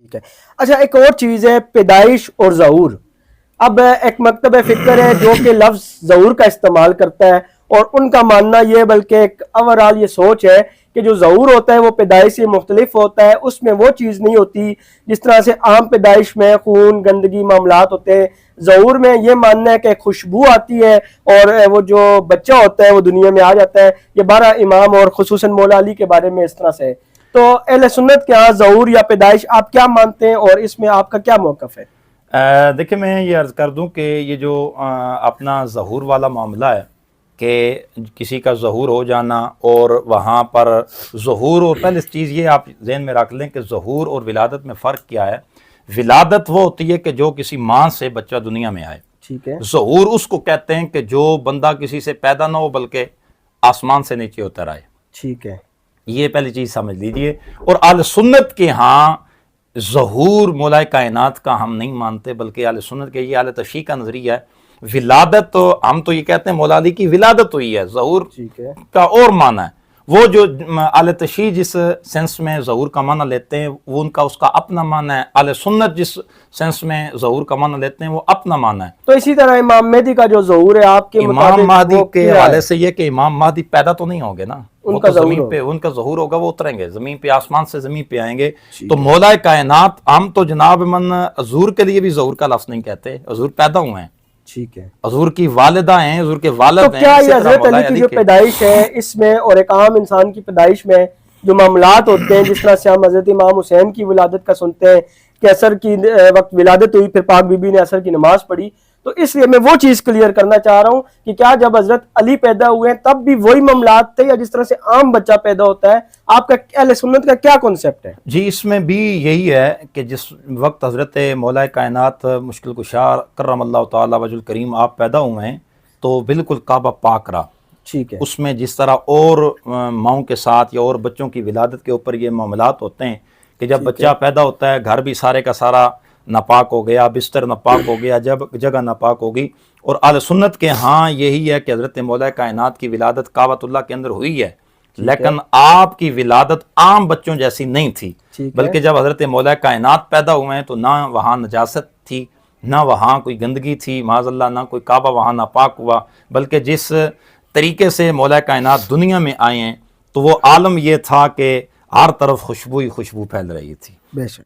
ٹھیک ہے. اچھا ایک اور چیز ہے پیدائش اور ظہور. اب ایک مکتب فکر ہے جو کہ لفظ ظہور کا استعمال کرتا ہے اور ان کا ماننا یہ بلکہ ایک اوورال یہ سوچ ہے کہ جو ظہور ہوتا ہے وہ پیدائش سے مختلف ہوتا ہے, اس میں وہ چیز نہیں ہوتی جس طرح سے عام پیدائش میں خون گندگی معاملات ہوتے ہیں. ظہور میں یہ ماننا ہے کہ خوشبو آتی ہے اور وہ جو بچہ ہوتا ہے وہ دنیا میں آ جاتا ہے. یہ 12 امام اور خصوصاً مولا علی کے بارے میں اس طرح سے ہے. تو اہل سنت کے ہاں ظہور یا پیدائش آپ کیا مانتے ہیں اور اس میں آپ کا کیا موقف ہے؟ دیکھیں میں یہ عرض کر دوں کہ یہ جو اپنا ظہور والا معاملہ ہے کہ کسی کا ظہور ہو جانا اور وہاں پر ظہور, اور پہلے اس چیز یہ آپ ذہن میں رکھ لیں کہ ظہور اور ولادت میں فرق کیا ہے. ولادت وہ ہوتی ہے کہ جو کسی ماں سے بچہ دنیا میں آئے. ٹھیک ہے. ظہور اس کو کہتے ہیں کہ جو بندہ کسی سے پیدا نہ ہو بلکہ آسمان سے نیچے اتر آئے. ٹھیک ہے. یہ پہلی چیز سمجھ لیجئے. اور اہل سنت کے ہاں ظہور مولا کائنات کا ہم نہیں مانتے بلکہ اہل سنت کے یہ اہل تشیع کا نظریہ ہے. ولادت تو ہم تو یہ کہتے ہیں مولا علی کی ولادت ہوئی ہے, ظہور کا اور معنی ہے. وہ جو اہل تشیع جس سینس میں ظہور کا معنی لیتے ہیں وہ ان کا اس کا اپنا معنی ہے. اہل سنت جس سینس میں ظہور کا معنی لیتے ہیں وہ اپنا معنی ہے. تو اسی طرح امام مہدی کا جو ظہور ہے آپ کے امام مہدی کے حوالے سے یہ کہ امام مہدی پیدا تو نہیں ہوں گے نا, ان کا زمین پہ ان کا ظہور ہوگا, وہ اتریں گے زمین پہ, آسمان سے زمین پہ آئیں گے. تو مولا کائنات ہم تو جناب من حضور کے لیے بھی ظہور کا لفظ نہیں کہتے, حضور پیدا ہوئے ہیں. ٹھیک ہے. حضور کی والدہ ہیں, حضور کے والد ہیں. تو کیا یہ حضرت علی کی جو پیدائش ہے اس میں اور ایک عام انسان کی پیدائش میں جو معاملات ہوتے ہیں جس طرح سے ہم حضرت امام حسین کی ولادت کا سنتے ہیں کہ عصر کی وقت ولادت ہوئی پھر پاک بی بی نے عصر کی نماز پڑھی, تو اس لیے میں وہ چیز کلیئر کرنا چاہ رہا ہوں کہ کیا جب حضرت علی پیدا ہوئے ہیں تب بھی وہی معاملات تھے یا جس طرح سے عام بچہ پیدا ہوتا ہے؟ آپ کا اہل سنت کا کیا کنسپٹ ہے؟ جی اس میں بھی یہی ہے کہ جس وقت حضرت مولا کائنات مشکل کشا کرم اللہ تعالی وجہ الکریم آپ پیدا ہوئے ہیں تو بالکل کعبہ پاک رہا. ٹھیک ہے. اس میں جس طرح اور ماؤں کے ساتھ یا اور بچوں کی ولادت کے اوپر یہ معاملات ہوتے ہیں کہ جب بچہ پیدا ہوتا ہے گھر بھی سارے کا سارا ناپاک ہو گیا, بستر ناپاک ہو گیا, جگہ ناپاک ہوگی. اور اہل سنت کے ہاں یہی ہے کہ حضرت مولا کائنات کی ولادت کعبۃ اللہ کے اندر ہوئی ہے, لیکن آپ کی ولادت عام بچوں جیسی نہیں تھی, بلکہ جب حضرت مولا کائنات پیدا ہوئے ہیں تو نہ وہاں نجاست تھی, نہ وہاں کوئی گندگی تھی معاذ اللہ, نہ کوئی کعبہ وہاں ناپاک ہوا, بلکہ جس طریقے سے مولا کائنات دنیا میں آئے ہیں تو وہ عالم یہ تھا کہ ہر طرف خوشبو ہی خوشبو پھیل رہی تھی. بے شک.